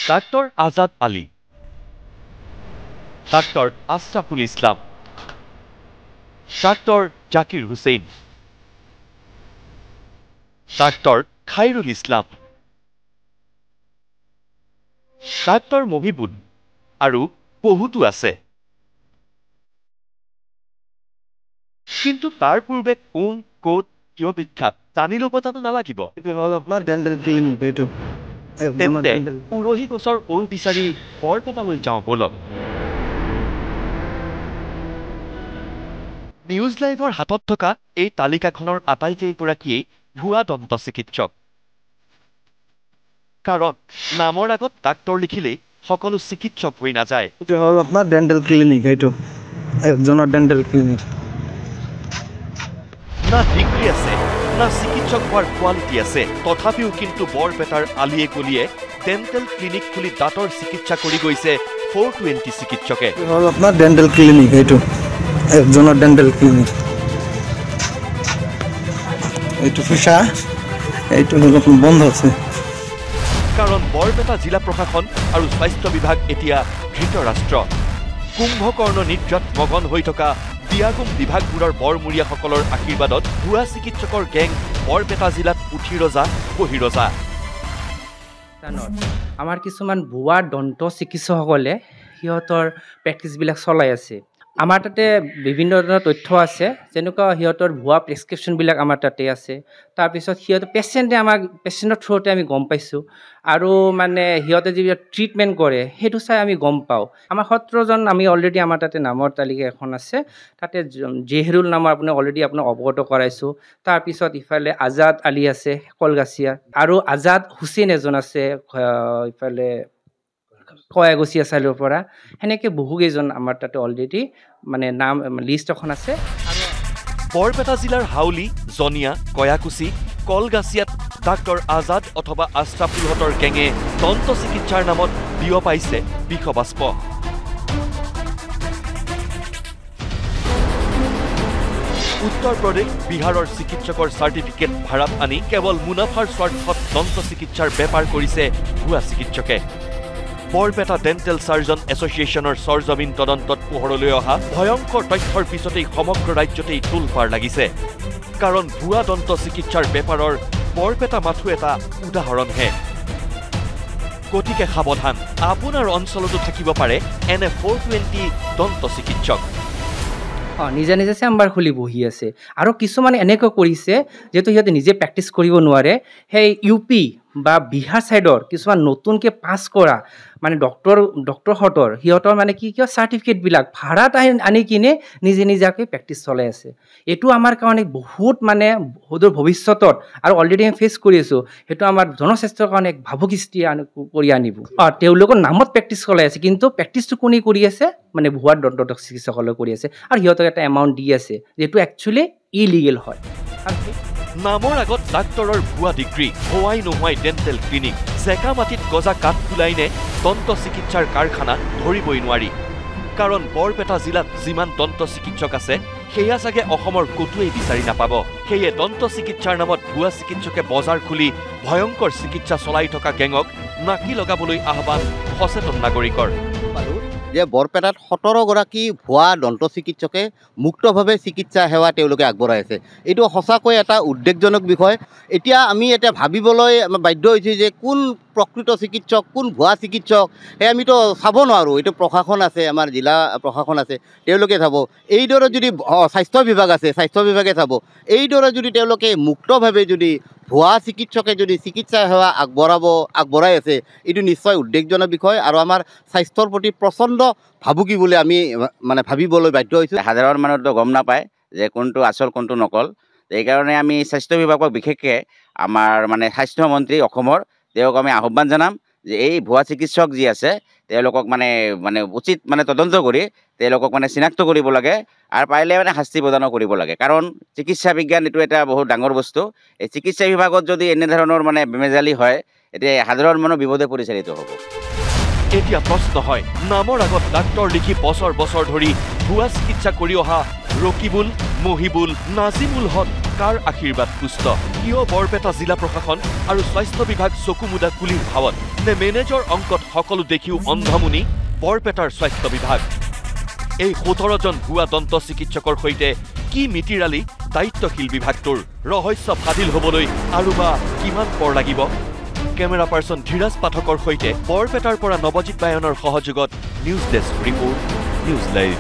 ডাক্তাৰ আজাদ আলী, ডাক্তাৰ আশৰাফুল ইসলাম, ডাক্তাৰ জাকিৰ হুসেইন, ডাক্তাৰ খাইৰুল ইসলাম, ডাক্তাৰ মহিবুল আৰু বহুতো আছে। কিন্তু তাৰ পূৰ্বে কোন ক'ত কিয় বিখ্যাত জানি ল'ব জানো নালাগিব। তেন্তে পুৰহি গছৰ ওল বিচাৰি বৰপেটালৈ যাওঁ বলক। নিউজ লাইভৰ হাতত থকা এই তালিকাখনৰ আটাইকেইগৰাকীয়েই ভুৱা দন্ত চিকিৎসক। কাৰণ নামৰ আগত ডাক্তৰ লিখিলেই সকলো চিকিৎসক হৈ নাযায়। আপনাৰ ডেন্টাল ক্লিনিক, এইটো একজনেৰ ডেন্টাল ক্লিনিক। না ডিগ্ৰী আছে, না চিকিৎসক হোৱাৰ কোৱালিটি আছে, তথাপিও কিন্তু বৰপেটাৰ আলিয়ে গলিয়ে ডেণ্টেল ক্লিনিক খুলি দাঁতৰ চিকিৎসা কৰি গৈছে 420 চিকিৎসকে। আপনাৰ ডেন্টাল ক্লিনিক, এইটো একজনেৰ ডেন্টাল ক্লিনিক। এইটো ফিসা, এইটো বন্ধ আছে। কাৰণ বৰপেটা জিলা প্ৰশাসন আৰু স্বাস্থ্য বিভাগ এতিয়া ধৃতৰাষ্ট্ৰ। কুম্ভকৰ্ণ নিদ্ৰাত মগন হৈ থকা দিয়াগুম বিভাগবোৰৰ বৰমূৰীয়াসকলৰ আশীৰ্বাদত ভুৱা চিকিৎসকৰ গেং বৰপেটা জিলাত উঠি ৰজা বহি ৰজা। আমাৰ কিছুমান ভুৱা দন্ত চিকিৎসকসকলে সিহঁতৰ প্ৰেক্টিছবিলাক চলাই আছে। আমাৰ তাতে বিভিন্ন ধৰণৰ তথ্য আছে, যেনেকুৱা সিহঁতৰ ভুৱা প্ৰেছক্ৰিপশ্যনবিলাক আমাৰ তাতে আছে। তাৰপিছত পেচেণ্টৰ থ্ৰুতে আমি গম পাইছোঁ, আৰু মানে সিহঁতে যিবিলাক ট্ৰিটমেণ্ট কৰে সেইটো চাই আমি গম পাওঁ। আমাৰ 17জন আমি অলৰেডি আমাৰ তাতে নামৰ তালিকা এখন আছে, তাতে জেহৰুল নামৰ আপুনি অলৰেডি আপোনাক অৱগত কৰাইছোঁ। তাৰপিছত ইফালে আজাদ আলী আছে কলগাছিয়া, আৰু আজাদ হুছেইন এজন আছে ইফালে কয়াগছিয়া চাইডৰ পৰা। সেনেকৈ বহুকেইজন আমাৰ তাতে অলৰেডি মানে নাম লিষ্ট এখন আছে। বৰপেটা জিলাৰ হাউলি, জনিয়া, কয়াকুছি, কলগাছিয়াত ডাক্তৰ আজাদ অথবা আশৰাফুলহঁতৰ গেঙে দন্ত চিকিৎসাৰ নামত বিয়পাইছে বিষবাষ্প। উত্তৰ প্ৰদেশ, বিহাৰৰ চিকিৎসকৰ চাৰ্টিফিকেট ভাড়াত আনি কেৱল মুনাফাৰ স্বাৰ্থত দন্ত চিকিৎসাৰ বেপাৰ কৰিছে ভুৱা চিকিৎসকে। বৰপেটা ডেণ্টেল চাৰ্জন এছ'চিয়েশ্যনৰ চৰজমিন তদন্তত পোহৰলৈ অহা ভয়ংকৰ তথ্যৰ পিছতেই সমগ্ৰ ৰাজ্যতেই তোলপাৰ লাগিছে। কাৰণ ভুৱা দন্ত চিকিৎসাৰ বেপাৰৰ বৰপেটা মাথো এটা উদাহৰণহে। গতিকে সাৱধান, আপোনাৰ অঞ্চলতো থাকিব পাৰে এনে 420 দন্ত চিকিৎসক। নিজে নিজে চেম্বাৰ খুলি বহি আছে। আৰু কিছুমানে এনেকৈ কৰিছে, যিহেতু সিহঁতে নিজে প্ৰেক্টিছ কৰিব নোৱাৰে, সেই ইউ পি বা বিহাৰ ছাইডৰ কিছুমান নতুনকৈ পাছ কৰা মানে ডক্টৰহঁতৰ সিহঁতৰ মানে কি চাৰ্টিফিকেটবিলাক ভাড়াত আনি কিনে নিজে নিজাকৈ প্ৰেক্টিছ চলাই আছে। এইটো আমাৰ কাৰণে বহুত মানে সদূৰ ভৱিষ্যতত, আৰু অলৰেডি আমি ফেচ কৰি আছোঁ, সেইটো আমাৰ জনস্বাস্থ্যৰ কাৰণে এক ভাবুকি সৃষ্টি কৰি আনিব। তেওঁলোকৰ নামত প্ৰেক্টিছ চলাই আছে, কিন্তু প্ৰেক্টিছটো কোনে কৰি আছে মানে ভুৱা দন্ত চিকিৎসকলে কৰি আছে, আৰু সিহঁতক এটা এমাউণ্ট দি আছে, যিটো একচুৱেলি ইলিগেল হয়। নামৰ আগত ডাক্তৰৰ ভুৱা ডিগ্ৰী, হোৱাই নোহোৱাই ডেণ্টেল ক্লিনিক, জেকা মাটিত গজা কাঠ ফুলাই নে দন্ত চিকিৎসাৰ কাৰখানা ধৰিবই নোৱাৰি। কাৰণ বৰপেটা জিলাত যিমান দন্ত চিকিৎসক আছে সেয়া চাগে অসমৰ ক'তোৱেই বিচাৰি নাপাব। সেয়ে দন্ত চিকিৎসাৰ নামত ভুৱা চিকিৎসকে বজাৰ খুলি ভয়ংকৰ চিকিৎসা চলাই থকা গেঙক নাকি লগাবলৈ আহ্বান সচেতন নাগৰিকৰ। যে বৰপেটাত 17গৰাকী ভুৱা দন্ত চিকিৎসকে মুক্তভাৱে চিকিৎসা সেৱা তেওঁলোকে আগবঢ়াই আছে। এইটো সঁচাকৈ এটা উদ্বেগজনক বিষয়। এতিয়া ভাবিবলৈ বাধ্য হৈছোঁ যে কোন প্ৰকৃত চিকিৎসক, কোন ভুৱা চিকিৎসক, সেই আমিতো চাব নোৱাৰোঁ। এইটো প্ৰশাসন আছে, আমাৰ জিলা প্ৰশাসন আছে, তেওঁলোকে চাব। এইদৰে যদি স্বাস্থ্য বিভাগ আছে, স্বাস্থ্য বিভাগে চাব। এইদৰে যদি তেওঁলোকে মুক্তভাৱে যদি ভুৱা চিকিৎসকে যদি চিকিৎসা সেৱা আগবঢ়াই আছে, এইটো নিশ্চয় উদ্বেগজনক বিষয়, আৰু আমাৰ স্বাস্থ্যৰ প্ৰতি প্ৰচণ্ড ভাবুকি বুলি আমি মানে ভাবিবলৈ বাধ্য হৈছোঁ। সাধাৰণ মানুহতো গম নাপায় যে কোনটো আচল কোনটো নকল। এইকাৰণে আমি স্বাস্থ্য বিভাগক বিশেষকৈ আমাৰ মানে স্বাস্থ্যমন্ত্ৰী অসমৰ, তেওঁক আমি আহ্বান জনাম যে এই ভুৱা চিকিৎসক যি আছে তেওঁলোকক মানে উচিত মানে তদন্ত কৰি তেওঁলোকক মানে চিনাক্ত কৰিব লাগে, আৰু পাৰিলে মানে শাস্তি প্ৰদানো কৰিব লাগে। কাৰণ চিকিৎসা বিজ্ঞান এইটো এটা বহুত ডাঙৰ বস্তু। এই চিকিৎসা বিভাগত যদি এনেধৰণৰ মানে বেমেজালি হয়, এতিয়া সাধাৰণ মানুহ বিপদে পৰিচালিত হ'ব। এতিয়া প্ৰশ্ন হয়, নামৰ আগত ডাক্তৰ লিখি বছৰ বছৰ ধৰি ভুৱা চিকিৎসা কৰি অহা ৰকিবুল, মহিবুল, নাজিমুল হক কাৰ আশীৰ্বাদ পুষ্ট? কিয় বৰপেটা জিলা প্ৰশাসন আৰু স্বাস্থ্য বিভাগ চকু মুদা কুলিৰ ভাৱত নে মেনেজৰ অংকত সকলো দেখিও অন্ধমুনি বৰপেটাৰ স্বাস্থ্য বিভাগ? এই 17জন ভুৱা দন্ত চিকিৎসকৰ সৈতে কি মিতিৰালি দায়িত্বশীল বিভাগটোৰ? ৰহস্য ফাদিল হ'বলৈ আৰু বা কিমান পৰ লাগিব? কেমেৰা পাৰ্চন ধীৰাজ পাঠকৰ সৈতে বৰপেটাৰ পৰা নৱজিত বায়নৰ সহযোগত news desk report, news live.